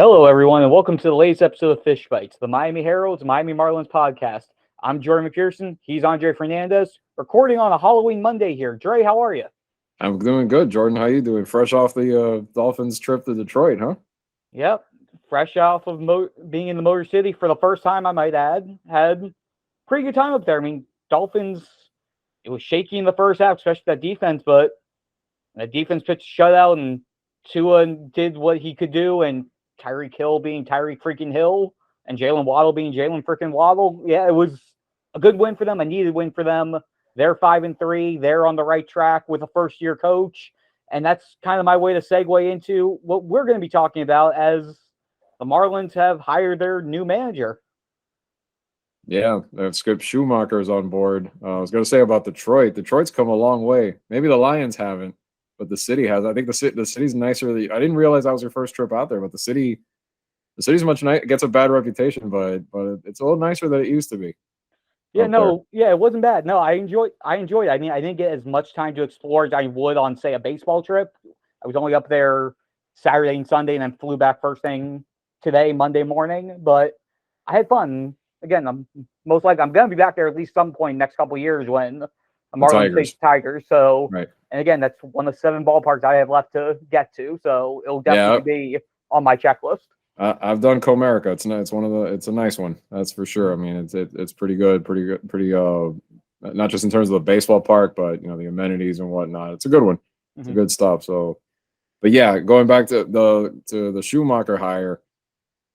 Hello, everyone, and welcome to the latest episode of Fish Bytes, the Miami Herald's Miami Marlins podcast. I'm Jordan McPherson. He's Andre Fernandez, recording on a Halloween Monday here. Dre, how are you? I'm doing good, Jordan. How you doing? Fresh off the Dolphins trip to Detroit, huh? Yep, fresh off of being in the Motor City for the first time, I might add. Had pretty good time up there. I mean, Dolphins, it was shaky in the first half, especially that defense, but the defense pitched a shutout, and Tua did what he could do, and Tyreek Hill being Tyreek freaking Hill, and Jalen Waddle being Jalen freaking Waddle. Yeah, it was a good win for them, a needed win for them. They're 5-3. They're on the right track with a first-year coach, and that's kind of my way to segue into what we're going to be talking about as the Marlins have hired their new manager. Yeah, Skip Schumaker is on board. I was going to say about Detroit. Detroit's come a long way. Maybe the Lions haven't, but the city has. I think the city's nicer. I didn't realize that was your first trip out there, but the city's much gets a bad reputation, but it's a little nicer than it used to be. Yeah, no, yeah, it wasn't bad. No, I enjoyed it. I mean, I didn't get as much time to explore as I would on, say, a baseball trip. I was only up there Saturday and Sunday, and then flew back first thing today, Monday morning. But I had fun. Again, I'm going to be back there at least some point next couple of years when the Marlins face Tigers. So, right. And again, that's one of the 7 ballparks I have left to get to. So it'll definitely be on my checklist. I've done Comerica. It's a nice one. That's for sure. I mean, it's pretty good, not just in terms of the baseball park, but the amenities and whatnot. It's a good one. It's a good stop. So, but yeah, going back to the Schumacher hire.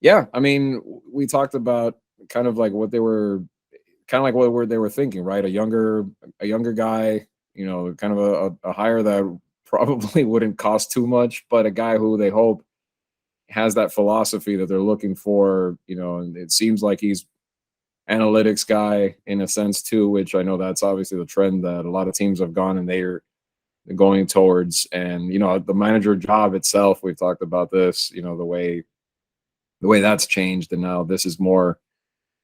Yeah, I mean, we talked about kind of like what they were thinking, right? A younger guy, kind of a hire that probably wouldn't cost too much, but a guy who they hope has that philosophy that they're looking for, and it seems like he's analytics guy in a sense too, which I know that's obviously the trend that a lot of teams have gone and they're going towards. And, the manager job itself, we've talked about this, the way that's changed. And now this is more,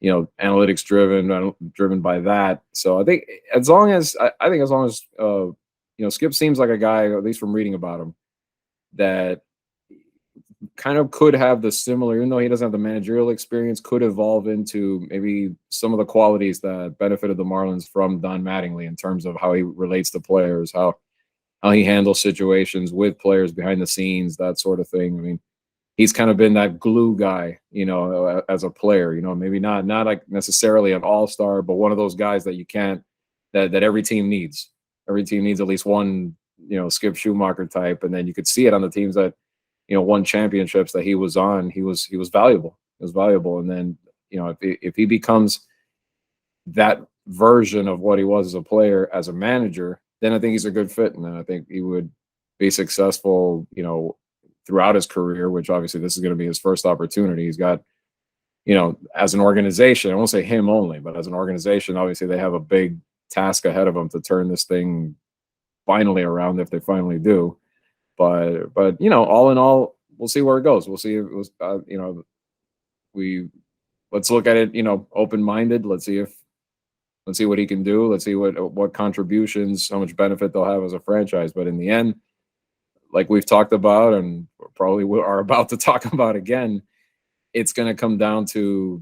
analytics driven by that. So I think as long as Skip seems like a guy, at least from reading about him, that kind of could have the similar, even though he doesn't have the managerial experience, could evolve into maybe some of the qualities that benefited the Marlins from Don Mattingly in terms of how he relates to players, how he handles situations with players behind the scenes, that sort of thing. I mean, he's kind of been that glue guy, as a player, maybe not like necessarily an all-star, but one of those guys that that every team needs. Every team needs at least one, Skip Schumaker type. And then you could see it on the teams that, won championships that he was on. He was valuable. It was valuable. And then, if he becomes that version of what he was as a player, as a manager, then I think he's a good fit. And then I think he would be successful, throughout his career, which obviously this is going to be his first opportunity. He's got, as an organization, I won't say him only, but as an organization, obviously they have a big task ahead of them to turn this thing finally around if they finally do. But all in all, we'll see where it goes. We'll see if it was, let's look at it, open-minded. Let's see what he can do. Let's see what contributions, how much benefit they'll have as a franchise. But in the end, like we've talked about and probably are about to talk about again, it's going to come down to,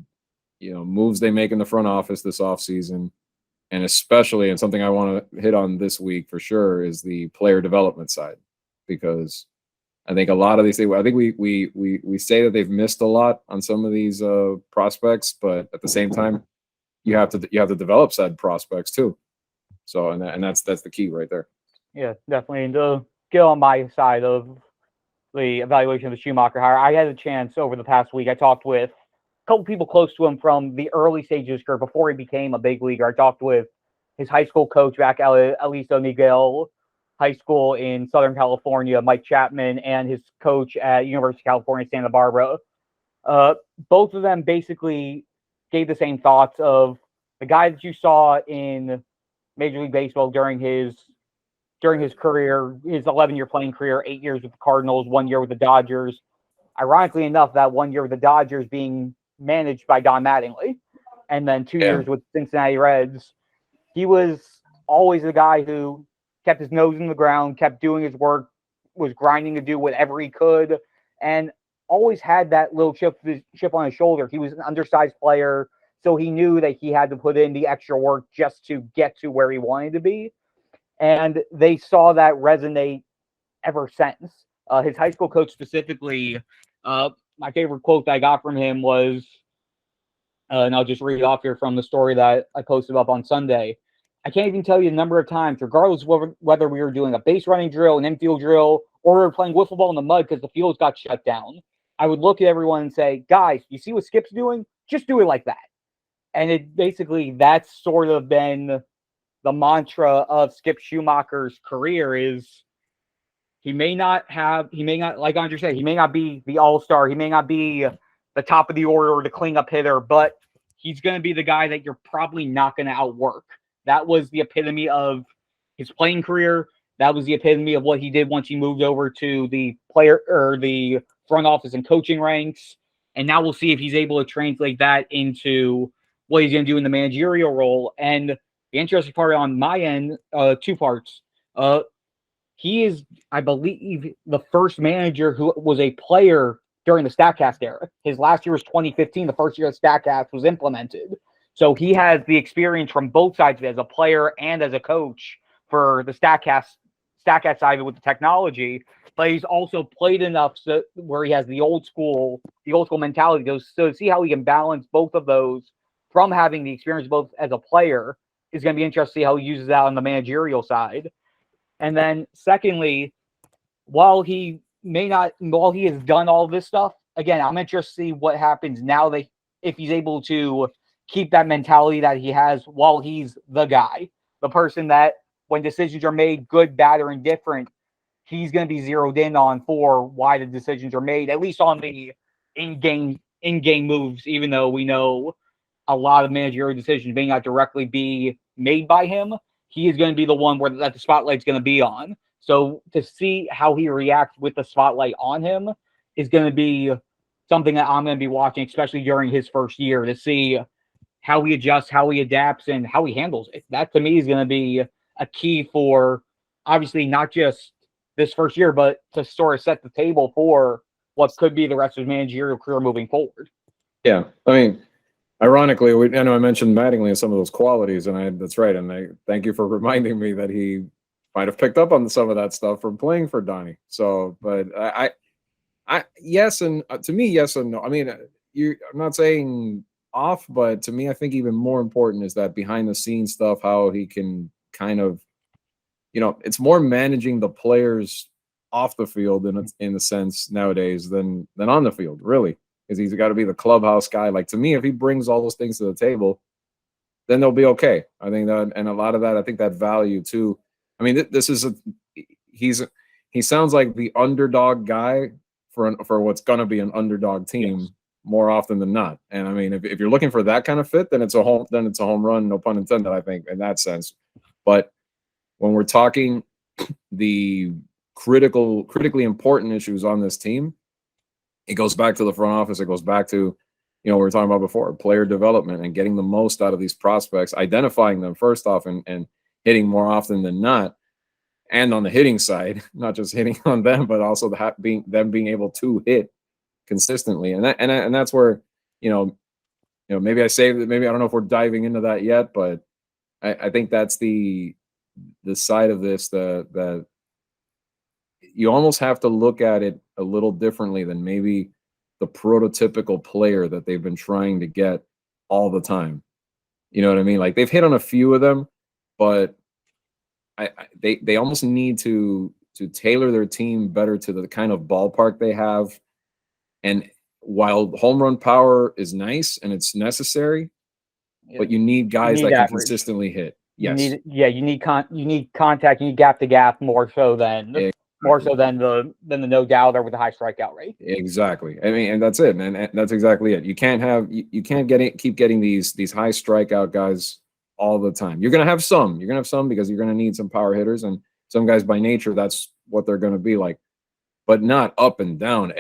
moves they make in the front office this offseason. And especially, and something I want to hit on this week for sure, is the player development side. Because I think a lot of these things, I think we say that they've missed a lot on some of these prospects, but at the same time, you have to develop said prospects too. So and that's the key right there. Yeah, definitely. And to get on my side of the evaluation of the Schumacher hire, I had a chance over the past week. I talked with a couple people close to him from the early stages of his career before he became a big leaguer. I talked with his high school coach back at Aliso Miguel High School in Southern California, Mike Chapman, and his coach at University of California, Santa Barbara. Both of them basically gave the same thoughts of the guy that you saw in Major League Baseball during his career, his 11-year playing career, 8 years with the Cardinals, 1 year with the Dodgers. Ironically enough, that 1 year with the Dodgers being managed by Don Mattingly, and then 2 years with Cincinnati Reds. He was always the guy who kept his nose in the ground, kept doing his work, was grinding to do whatever he could. And always had that little chip on his shoulder. He was an undersized player, so he knew that he had to put in the extra work just to get to where he wanted to be. And they saw that resonate ever since. His high school coach specifically, my favorite quote that I got from him was, and I'll just read off here from the story that I posted up on Sunday. I can't even tell you the number of times, regardless of whether we were doing a base running drill, an infield drill, or we were playing wiffle ball in the mud because the fields got shut down, I would look at everyone and say, guys, you see what Skip's doing? Just do it like that. And it basically, that's sort of been the mantra of Skip Schumaker's career is he may not, like Andre said, he may not be the all-star. He may not be the top of the order or the cleanup hitter, but he's going to be the guy that you're probably not going to outwork. That was the epitome of his playing career. That was the epitome of what he did once he moved over to the player or the front office and coaching ranks. And now we'll see if he's able to translate that into what he's going to do in the managerial role. And the interesting part on my end, two parts. He is, I believe, the first manager who was a player during the StatCast era. His last year was 2015, the first year that StatCast was implemented. So he has the experience from both sides of it as a player and as a coach for the StatCast side of it with the technology. But he's also played enough so where he has the old school mentality. So to see how he can balance both of those from having the experience both as a player is going to be interesting to see how he uses that on the managerial side. And then secondly, while he has done all this stuff, again, I'm interested to see what happens now that if he's able to keep that mentality that he has while he's the guy, the person that when decisions are made, good, bad, or indifferent, he's going to be zeroed in on for why the decisions are made, at least on the in-game moves, even though we know a lot of managerial decisions may not directly be made by him. He is going to be the one that the spotlight's going to be on. So to see how he reacts with the spotlight on him is going to be something that I'm going to be watching, especially during his first year, to see how he adjusts, how he adapts, and how he handles it. That to me is going to be a key for obviously not just this first year, but to sort of set the table for what could be the rest of his managerial career moving forward. Yeah. I mean, ironically, I know I mentioned Mattingly and some of those qualities, and that's right. And I thank you for reminding me that he might have picked up on some of that stuff from playing for Donnie. So, but I yes, and to me, yes and no. I mean, I'm not saying off, but to me, I think even more important is that behind the scenes stuff, how he can kind of, it's more managing the players off the field in a sense nowadays than on the field, really. Because he's got to be the clubhouse guy. Like, to me, if he brings all those things to the table, then they'll be okay. I think that, and a lot of that, I think that value too. I mean, he sounds like the underdog guy for what's going to be an underdog team. Yes. More often than not. And I mean, if you're looking for that kind of fit, then it's a home run, no pun intended, I think, in that sense. But when we're talking the critically important issues on this team, it goes back to the front office. It goes back to, we were talking about before, player development and getting the most out of these prospects, identifying them first off and hitting more often than not. And on the hitting side, not just hitting on them, but also being able to hit consistently. And that's where, maybe I say that, maybe I don't know if we're diving into that yet, but I think that's the side of this that you almost have to look at it a little differently than maybe the prototypical player that they've been trying to get all the time. You know what I mean? Like, they've hit on a few of them, but they almost need to tailor their team better to the kind of ballpark they have. And while home run power is nice and it's necessary, but you need guys that can consistently hit. Yes. You need contact. You need gap to gap more so than the no doubter with a high strikeout rate. Exactly. I mean, and that's it, man. And that's exactly it. You can't keep getting these high strikeout guys all the time. You're gonna have some because you're gonna need some power hitters, and some guys by nature that's what they're gonna be like. But not up and down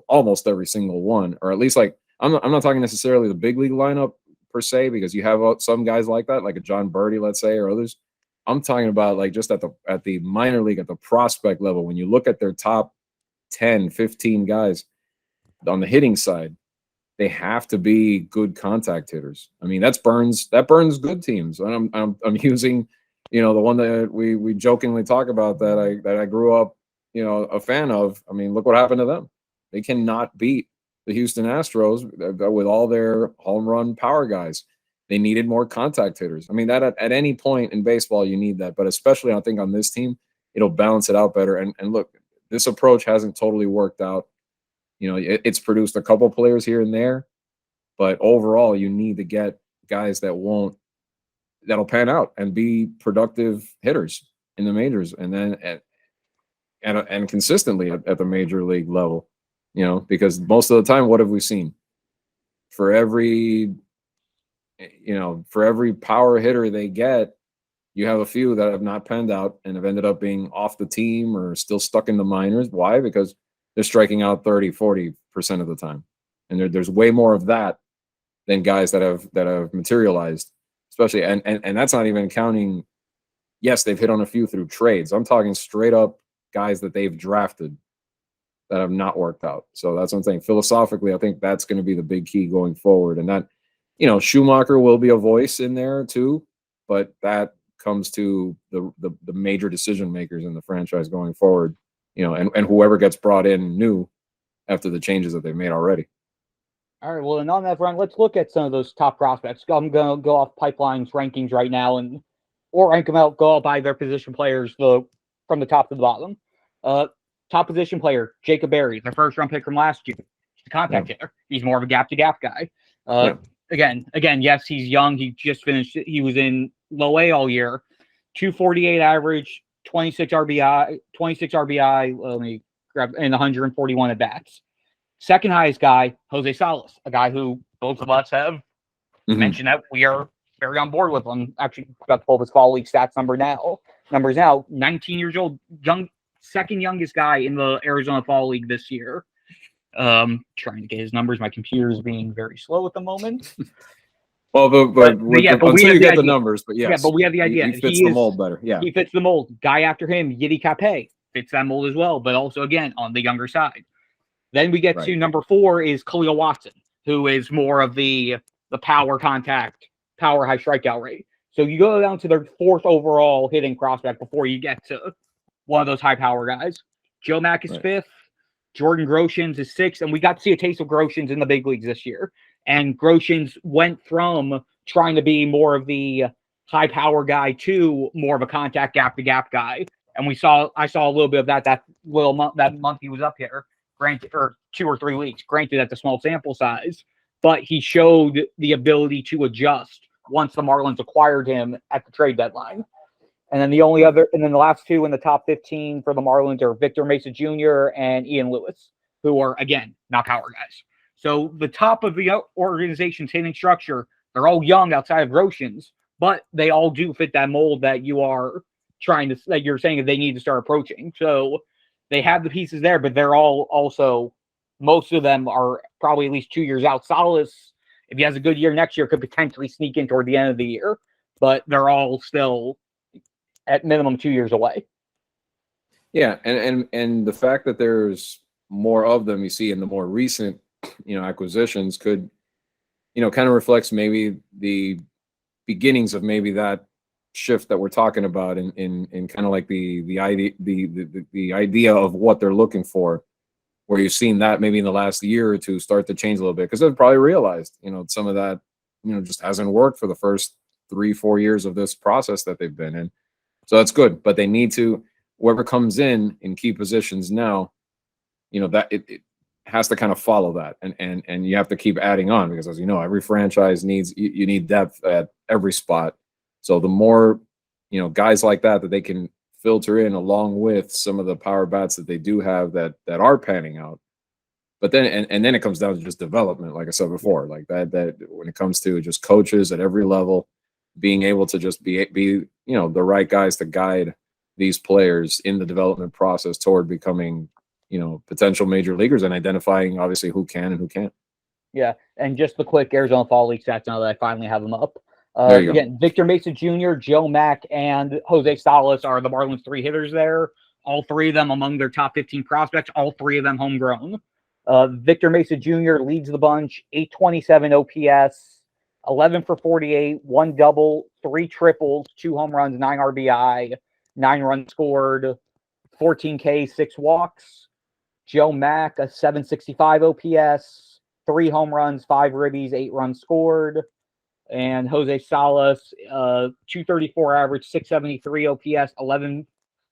almost every single one, or at least like I'm not talking necessarily the big league lineup per se, because you have some guys like that, like a John Birdie, let's say, or others. I'm talking about like just at the minor league, at the prospect level, when you look at their top 10, 15 guys, on the hitting side, they have to be good contact hitters. I mean, that burns good teams. And I'm using, the one that we jokingly talk about that I grew up, a fan of. I mean, look what happened to them. They cannot beat the Houston Astros with all their home run power guys. They needed more contact hitters. I mean, that at any point in baseball, you need that. But especially, I think, on this team, it'll balance it out better. And look, this approach hasn't totally worked out. It's produced a couple players here and there. But overall, you need to get guys that'll pan out and be productive hitters in the majors, and then and consistently at the major league level. Because most of the time, what have we seen? For every power hitter they get, you have a few that have not panned out and have ended up being off the team or still stuck in the minors. Why? Because they're striking out 30-40% of the time. And there's way more of that than guys that have materialized, especially. And that's not even counting, yes, they've hit on a few through trades. I'm talking straight up guys that they've drafted that have not worked out. So that's what I'm saying. Philosophically, I think that's going to be the big key going forward. And that, Schumaker will be a voice in there too, but that comes to the major decision makers in the franchise going forward, and whoever gets brought in new after the changes that they've made already. All right, well, and on that front, let's look at some of those top prospects. I'm going to go off Pipeline's rankings right now, or rank them out, go out by their position players from the top to the bottom. Top position player, Jacob Berry, their first-round pick from last year. He's a contact hitter. He's more of a gap-to-gap guy. Again, yes, he's young. He just finished. He was in low A all year. 248 average, 26 RBI. Let me grab, and 141 at bats. Second highest guy, Jose Salas, a guy who both of us have mentioned that we are very on board with him. Actually, about to pull his fall league stats numbers now. 19 years old, second youngest guy in the Arizona Fall League this year. Trying to get his numbers. My computer is being very slow at the moment. Well, until you get the numbers, but yes. Yeah, but we have the idea. He fits the mold better. Yeah. He fits the mold. Guy after him, Yiddy Capet, fits that mold as well, but also, again, on the younger side. Then we get to number 4 is Khalil Watson, who is more of the power contact, power high strikeout rate. So you go down to their 4th overall hitting prospect before you get to one of those high power guys. Joe Mack is 5th. Jordan Groshans is 6th. And we got to see a taste of Groshans in the big leagues this year. And Groshans went from trying to be more of the high power guy to more of a contact gap to gap guy. And I saw a little bit of that month he was up here. Granted, or 2 or 3 weeks, granted that's a small sample size, but he showed the ability to adjust once the Marlins acquired him at the trade deadline. And then the last 2 in the top 15 for the Marlins are Victor Mesa Jr. and Ian Lewis, who are, again, not power guys. So the top of the organization's hitting structure, they're all young outside of Groshans, but they all do fit that mold that you're saying that they need to start approaching. So they have the pieces there, but they're all also, most of them are probably at least 2 years out. Salas, if he has a good year next year, could potentially sneak in toward the end of the year, but they're all still at minimum 2 years away. Yeah, and the fact that there's more of them you see in the more recent, acquisitions could, kind of reflects maybe the beginnings of maybe that shift that we're talking about in kind of like the idea of what they're looking for, where you've seen that maybe in the last year or two start to change a little bit, because they've probably realized, some of that, just hasn't worked for the first 3-4 years of this process that they've been in. So that's good, but they need to, whoever comes in key positions now, that it has to kind of follow that, and you have to keep adding on, because as you know, every franchise needs, you need depth at every spot. So the more, guys like that they can filter in along with some of the power bats that they do have that are panning out. But then, and then it comes down to just development, like I said before, like that when it comes to just coaches at every level, being able to just be the right guys to guide these players in the development process toward becoming, potential major leaguers, and identifying obviously who can and who can't. Yeah, and just the quick Arizona Fall League stats now that I finally have them up. Again, Victor Mesa Jr., Joe Mack, and Jose Salas are the Marlins 3 hitters there. All 3 of them among their top 15 prospects, all 3 of them homegrown. Victor Mesa Jr. leads the bunch, 827 OPS, 11 for 48, one double, three triples, two home runs, 9 RBI, 9 runs scored, 14 K, 6 walks. Joe Mack, a 765 OPS, 3 home runs, 5 ribbies, 8 runs scored. And Jose Salas, 234 average, 673 OPS, 11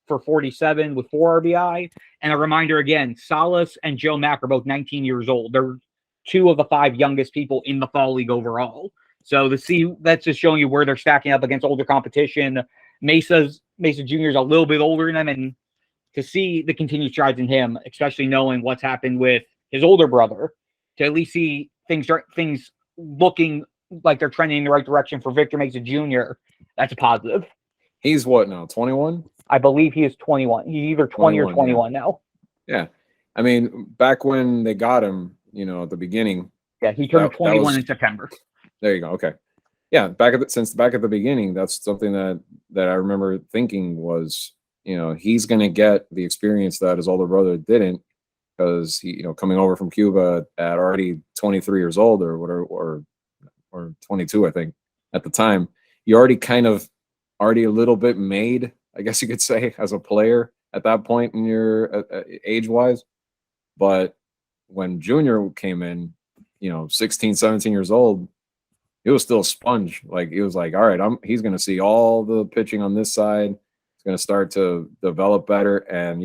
for 47 with 4 RBI. And a reminder again, Salas and Joe Mack are both 19 years old. They're 2 of the 5 youngest people in the fall league overall. So that's just showing you where they're stacking up against older competition. Mesa Jr. is a little bit older than them, and to see the continued strides in him, especially knowing what's happened with his older brother, to at least see things looking like they're trending in the right direction for Victor Mesa Jr., that's a positive. He's what now, 21? I believe he is 21. He's either 20 or 21 now. Yeah. I mean, back when they got him, at the beginning. Yeah, he turned 21 in September. There you go. Okay. Yeah, since back at the beginning, that's something that I remember thinking was, he's going to get the experience that his older brother didn't, because he, coming over from Cuba at already 23 years old or whatever, or 22, I think at the time, you already a little bit made, I guess you could say, as a player at that point in your age wise. But when Junior came in, 16, 17 years old, he was still a sponge. Like, he was like, all right, he's going to see all the pitching on this side. He's going to start to develop better. And,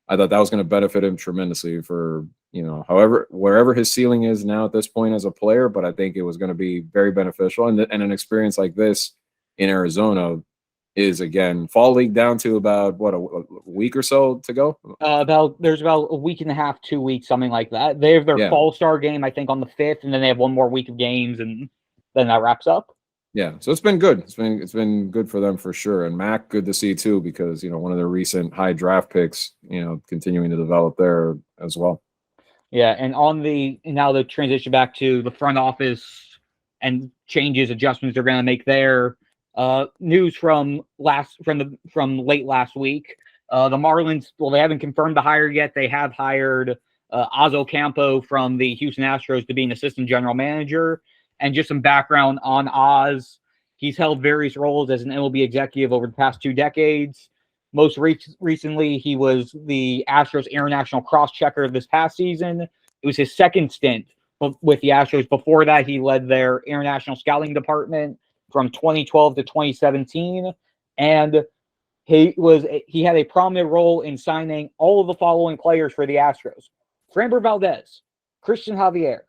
I thought that was going to benefit him tremendously for, wherever his ceiling is now at this point as a player. But I think it was going to be very beneficial. And an experience like this in Arizona is, again, fall league down to about, a week or so to go? There's about a week and a half, 2 weeks, something like that. They have their fall star game, I think, on the 5th, and then they have one more week of games, and then that wraps up. Yeah, so it's been good. It's been good for them for sure. And Mac, good to see too, because one of their recent high draft picks, continuing to develop there as well. Yeah, and now the transition back to the front office and adjustments they're going to make there. News from late last week. The Marlins, well, they haven't confirmed the hire yet. They have hired Oz Ocampo from the Houston Astros to be an assistant general manager. And just some background on Oz. He's held various roles as an MLB executive over the past 2 decades. Most recently, he was the Astros international cross-checker this past season. It was his second stint with the Astros. Before that, he led their international scouting department from 2012 to 2017. And he had a prominent role in signing all of the following players for the Astros: Framber Valdez, Christian Javier,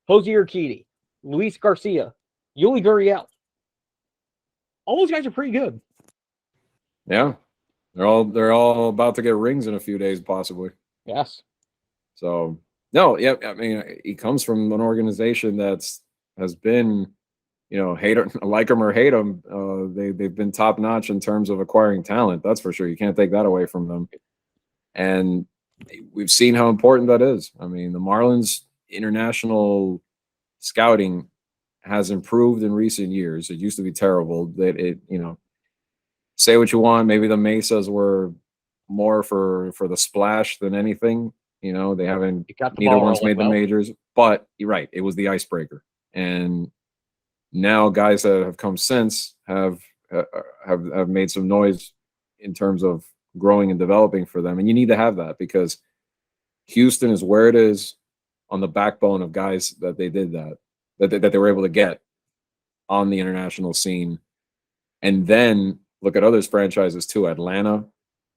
Jose Urquidy, Luis Garcia, Yuli Gurriel. All those guys are pretty good. Yeah. They're all about to get rings in a few days, possibly. Yes. So, no, yeah, I mean, he comes from an organization has been, hate him, like him or hate him, they've been top notch in terms of acquiring talent. That's for sure. You can't take that away from them. And we've seen how important that is. I mean, the Marlins international scouting has improved in recent years. It used to be terrible. Say what you want. Maybe the Mesas were more for the splash than anything. They haven't. Neither one's made the majors. But you're right. It was the icebreaker. And now guys that have come since have made some noise in terms of growing and developing for them. And you need to have that, because Houston is where it is on the backbone of guys that they did that they were able to get on the international scene. And then look at others franchises too. Atlanta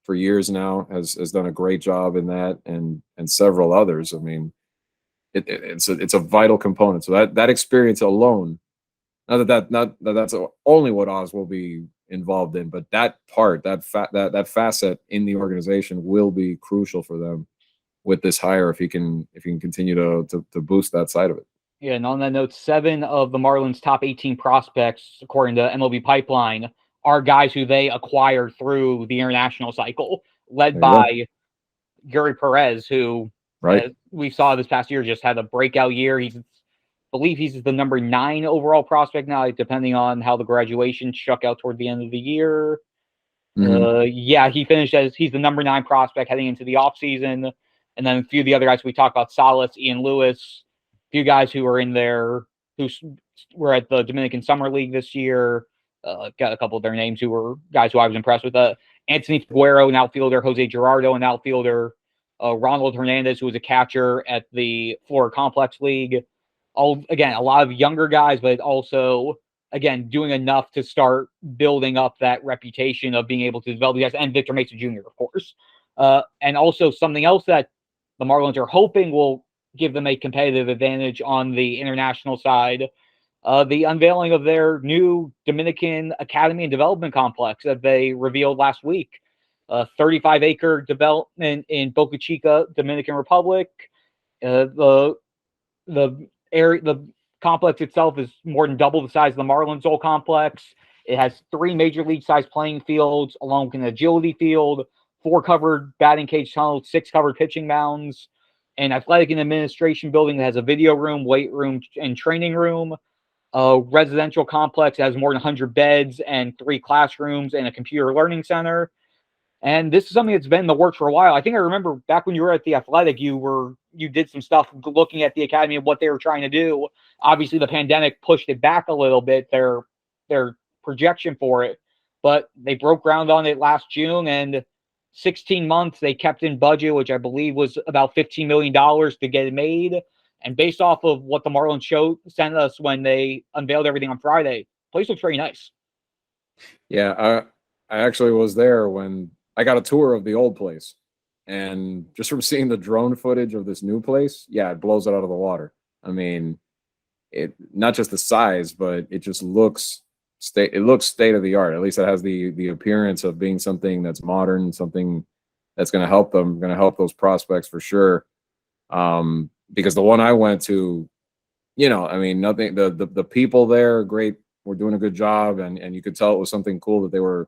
for years now has done a great job in that, and several others. I mean, it's a vital component. So that experience alone, not that that's only what Oz will be involved in, but that part, that facet in the organization will be crucial for them with this hire, if he can continue to boost that side of it. Yeah, and on that note, 7 of the Marlins' top 18 prospects, according to MLB Pipeline, are guys who they acquired through the international cycle, led by Gary Perez, who we saw this past year just had a breakout year. I believe he's the number 9 overall prospect now, depending on how the graduation shook out toward the end of the year. Mm-hmm. He finished he's the number 9 prospect heading into the offseason. And then a few of the other guys we talked about, Salas, Ian Lewis, a few guys who were in there who were at the Dominican Summer League this year. Got a couple of their names who were guys who I was impressed with. Anthony Figueroa, an outfielder, Jose Gerardo, an outfielder, Ronald Hernandez, who was a catcher at the Florida Complex League. Again, a lot of younger guys, but also, again, doing enough to start building up that reputation of being able to develop guys, and Victor Mesa Jr., of course. And also something else that the Marlins are hoping will give them a competitive advantage on the international side, the unveiling of their new Dominican Academy and Development Complex that they revealed last week. 35-acre development in Boca Chica, Dominican Republic. The complex itself is more than double the size of the Marlins old complex. It has 3 major league size playing fields, along with an agility field, 4 covered batting cage tunnels, 6 covered pitching mounds, an athletic and administration building that has a video room, weight room, and training room. A residential complex that has more than 100 beds and 3 classrooms and a computer learning center. And this is something that's been in the works for a while. I think I remember back when you were at the Athletic, you did some stuff looking at the academy and what they were trying to do. Obviously, the pandemic pushed it back a little bit, their projection for it, but they broke ground on it last June, and 16 months they kept in budget, which I believe was about $15 million to get it made. And based off of what the Marlins sent us when they unveiled everything on Friday, the place looks very nice. Yeah, I actually was there when I got a tour of the old place. And just from seeing the drone footage of this new place, yeah, it blows it out of the water. I mean, it not just the size, but it just looks state of the art. At least it has the appearance of being something that's modern, something that's going to help them, going to help those prospects for sure. Because the one I went to, I mean, nothing. The people there, great, were doing a good job, and you could tell it was something cool that they were,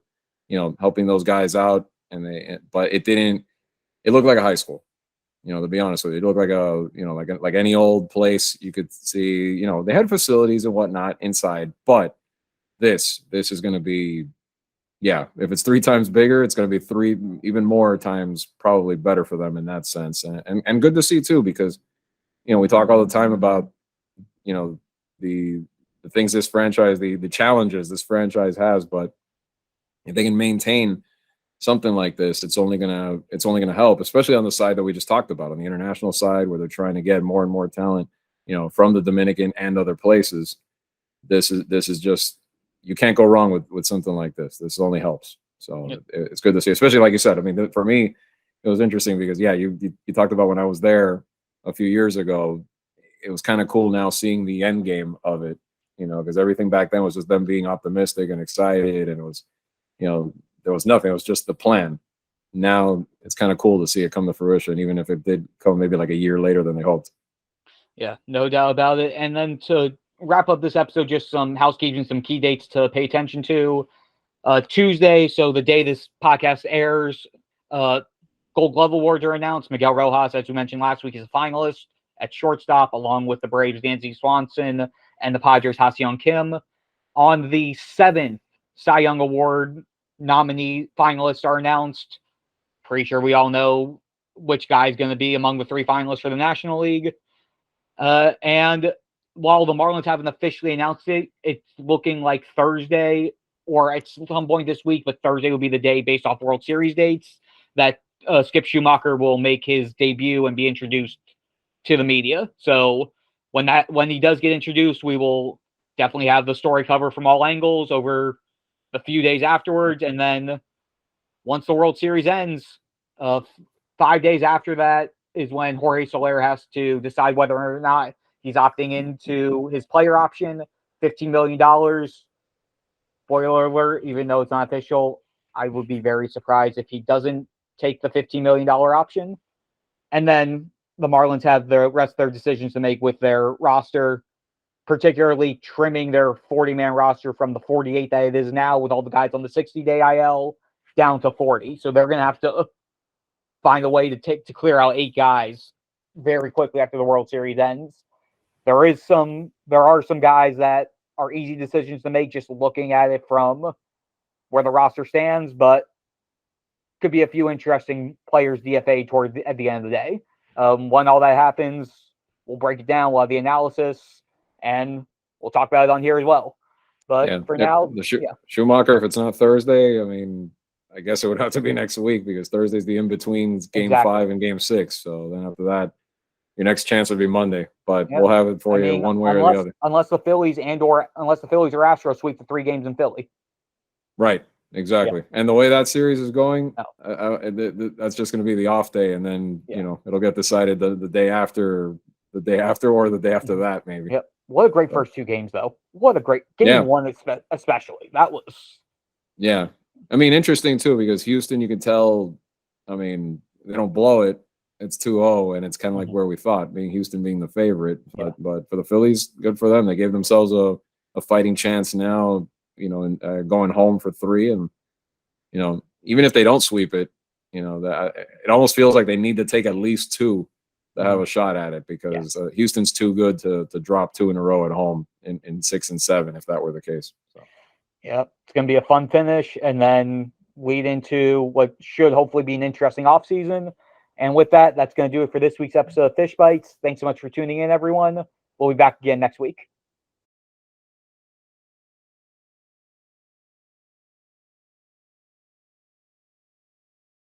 helping those guys out. But it didn't. It looked like a high school. To be honest with you, it looked like like any old place you could see. They had facilities and whatnot inside, but this is going to be, yeah, if it's 3 times bigger, it's going to be 3 even more times probably better for them in that sense, and good to see too, because we talk all the time about the things this franchise, the challenges this franchise has, but if they can maintain something like this, it's only gonna help, especially on the side that we just talked about, on the international side, where they're trying to get more and more talent, from the Dominican and other places. This is just, you can't go wrong with something like this. This only helps. So yep. It's good to see, especially like you said. I mean, for me, it was interesting because you talked about when I was there a few years ago. It was kind of cool now seeing the end game of it, because everything back then was just them being optimistic and excited, and it was, there was nothing. It was just the plan. Now it's kind of cool to see it come to fruition, even if it did come maybe like a year later than they hoped. Yeah, no doubt about it. And then to wrap up this episode, just some housekeeping, some key dates to pay attention to. Tuesday, so the day this podcast airs, Gold Glove Awards are announced. Miguel Rojas, as we mentioned last week, is a finalist at shortstop, along with the Braves' Dansby Swanson and the Padres' Ha-Seong Kim. On the 7th, Cy Young Award nominee finalists are announced. Pretty sure we all know which guy is going to be among the 3 finalists for the National League. And while the Marlins haven't officially announced it, it's looking like Thursday, or at some point this week, but Thursday will be the day, based off World Series dates, that Skip Schumaker will make his debut and be introduced to the media. So when he does get introduced, we will definitely have the story cover from all angles over the few days afterwards. And then once the World Series ends, 5 days after that is when Jorge Soler has to decide whether or not he's opting into his player option, $15 million. Spoiler alert, even though it's not official, I would be very surprised if he doesn't take the $15 million option. And then the Marlins have the rest of their decisions to make with their roster, particularly trimming their 40-man roster from the 48 that it is now, with all the guys on the 60-day IL, down to 40. So they're going to have to find a way to clear out 8 guys very quickly after the World Series ends. There are some guys that are easy decisions to make just looking at it from where the roster stands, but could be a few interesting players DFA at the end of the day. When all that happens, we'll break it down. We'll have the analysis, and we'll talk about it on here as well. But for now, Schumaker, if it's not Thursday, I mean, I guess it would have to be next week because Thursday's the in-between Game 5 and Game 6. So then after that, your next chance would be Monday. But we'll have it for you one way or the other. Unless the Phillies or Astros sweep the 3 games in Philly. Right. Exactly. Yeah. And the way that series is going, that's just going to be the off day. And then, it'll get decided the day after, or the day after that, maybe. Yep. What a great first 2 games, though. What a great game 1, especially. That was. Yeah. I mean, interesting, too, because Houston, you can tell, I mean, they don't blow it. It's 2-0, and it's kind of like where we thought, Houston being the favorite. But for the Phillies, good for them. They gave themselves a fighting chance now, going home for 3. And, even if they don't sweep it, it almost feels like they need to take at least 2 to have a shot at it because Houston's too good to drop 2 in a row at home in 6 and 7 if that were the case. So. Yeah, it's going to be a fun finish and then lead into what should hopefully be an interesting offseason. And with that, that's going to do it for this week's episode of Fish Bytes. Thanks so much for tuning in, everyone. We'll be back again next week.